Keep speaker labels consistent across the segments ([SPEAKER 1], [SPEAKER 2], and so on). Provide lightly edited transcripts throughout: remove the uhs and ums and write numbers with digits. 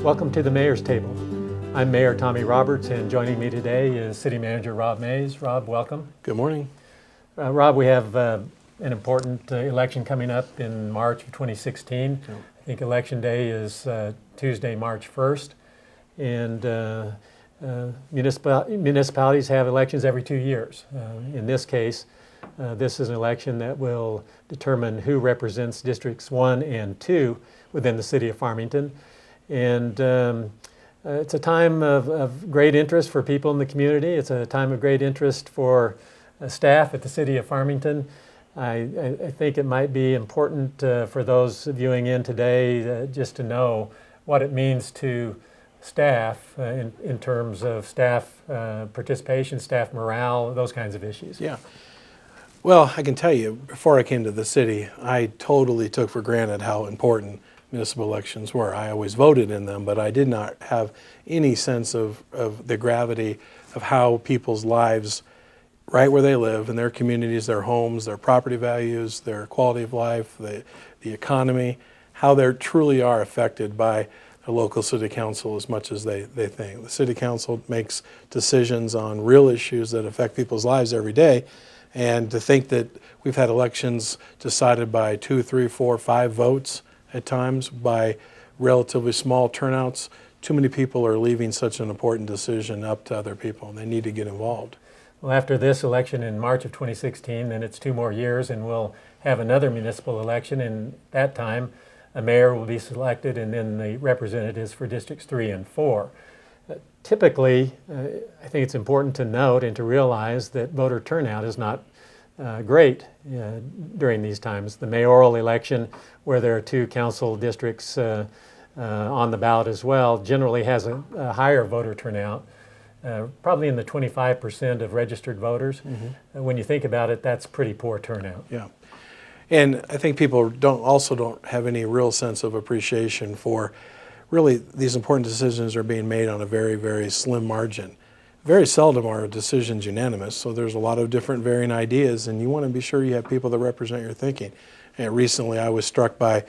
[SPEAKER 1] Welcome to the Mayor's Table. I'm Mayor Tommy Roberts, and joining me today is City Manager Rob Mays. Rob, welcome.
[SPEAKER 2] Good morning.
[SPEAKER 1] Rob, we have an important election coming up in March of 2016.
[SPEAKER 2] Yeah.
[SPEAKER 1] I think Election Day is Tuesday, March 1st, and municipalities have elections every 2 years. In this case, this is an election that will determine who represents Districts 1 and 2 within the City of Farmington. And it's a time of great interest for people in the community. It's a time of great interest for staff at the City of Farmington. I think it might be important for those viewing in today just to know what it means to staff in terms of staff participation, staff morale, those kinds of issues.
[SPEAKER 2] Yeah. Well, I can tell you, before I came to the city, I totally took for granted how important municipal elections were. I always voted in them, but I did not have any sense of the gravity of how people's lives, right where they live, in their communities, their homes, their property values, their quality of life, the economy, how they truly are affected by the local city council as much as they think. The city council makes decisions on real issues that affect people's lives every day, and to think that we've had elections decided by 2, 3, 4, 5 votes at times by relatively small turnouts, too many people are leaving such an important decision up to other people, and they need to get involved.
[SPEAKER 1] Well, after this election in March of 2016, then it's 2 more years, and we'll have another municipal election, and that time a mayor will be selected, and then the representatives for Districts 3 and 4. Typically, I think it's important to note and to realize that voter turnout is not great during these times. The mayoral election, where there are 2 council districts on the ballot as well, generally has a higher voter turnout, probably in the 25% of registered voters. Mm-hmm. When you think about it, that's pretty poor turnout.
[SPEAKER 2] Yeah. And I think people don't have any real sense of appreciation for really these important decisions are being made on a very, very slim margin. Very seldom are decisions unanimous, so there's a lot of different varying ideas, and you want to be sure you have people that represent your thinking. And recently I was struck by,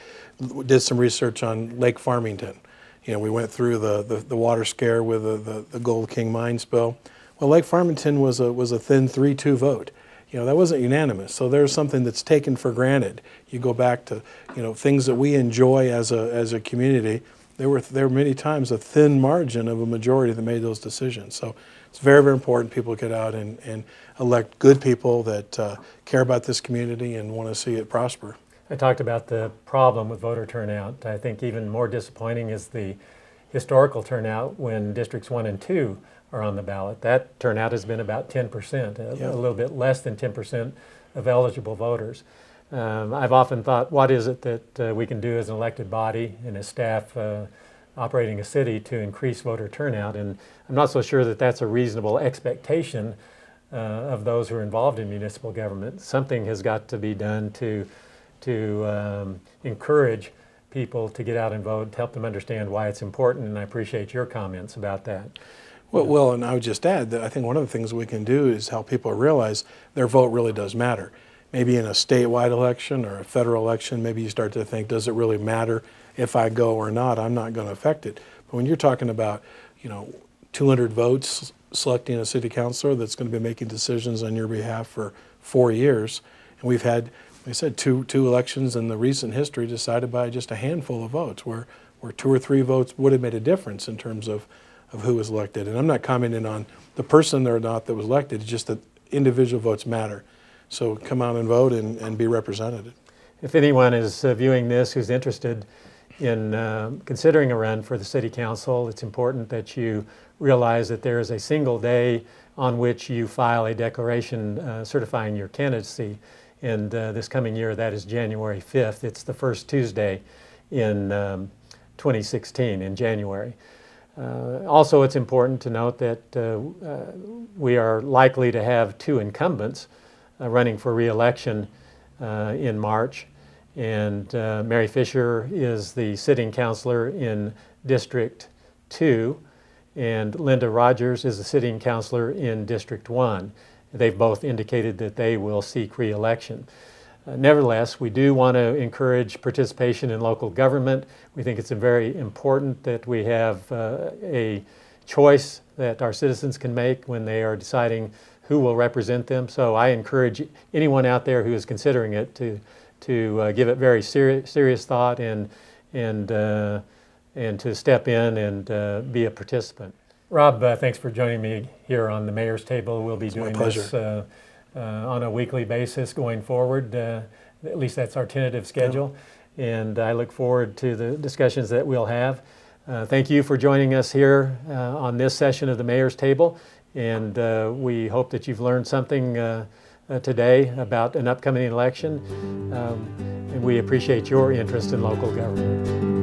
[SPEAKER 2] did some research on Lake Farmington. You know, we went through the water scare with the Gold King mine spill. Well, Lake Farmington was a thin 3-2 vote. You know, that wasn't unanimous, so there's something that's taken for granted. You go back to, you know, things that we enjoy as a community. There were many times a thin margin of a majority that made those decisions. So it's very, very important people get out and elect good people that care about this community and want to see it prosper.
[SPEAKER 1] I talked about the problem with voter turnout. I think even more disappointing is the historical turnout when Districts 1 and 2 are on the ballot. That turnout has been about 10%, a little bit less than 10% of eligible voters. I've often thought, what is it that we can do as an elected body and as staff operating a city to increase voter turnout? And I'm not so sure that that's a reasonable expectation of those who are involved in municipal government. Something has got to be done to encourage people to get out and vote, to help them understand why it's important, and I appreciate your comments about that.
[SPEAKER 2] Well, and I would just add that I think one of the things we can do is help people realize their vote really does matter. Maybe in a statewide election or a federal election, maybe you start to think, does it really matter if I go or not? I'm not going to affect it. But when you're talking about, you know, 200 votes selecting a city councilor that's going to be making decisions on your behalf for 4 years, and we've had, like I said, two elections in the recent history decided by just a handful of votes, where 2 or 3 votes would have made a difference in terms of who was elected. And I'm not commenting on the person or not that was elected, it's just that individual votes matter. So come out and vote and be represented.
[SPEAKER 1] If anyone is viewing this who's interested in considering a run for the City Council, it's important that you realize that there is a single day on which you file a declaration certifying your candidacy. And this coming year, that is January 5th. It's the first Tuesday in 2016, in January. Also, it's important to note that we are likely to have 2 incumbents running for re-election in March, and Mary Fisher is the sitting councilor in District 2, and Linda Rogers is the sitting councilor in District 1. They've both indicated that they will seek re-election. Nevertheless, we do want to encourage participation in local government. We think it's very important that we have a choice that our citizens can make when they are deciding who will represent them. So I encourage anyone out there who is considering it to give it very serious thought and to step in and be a participant. Rob, thanks for joining me here on the Mayor's Table. We'll be doing this on a weekly basis going forward. At least that's our tentative schedule. Yeah. And I look forward to the discussions that we'll have. Thank you for joining us here on this session of the Mayor's Table. And we hope that you've learned something today about an upcoming election. And we appreciate your interest in local government.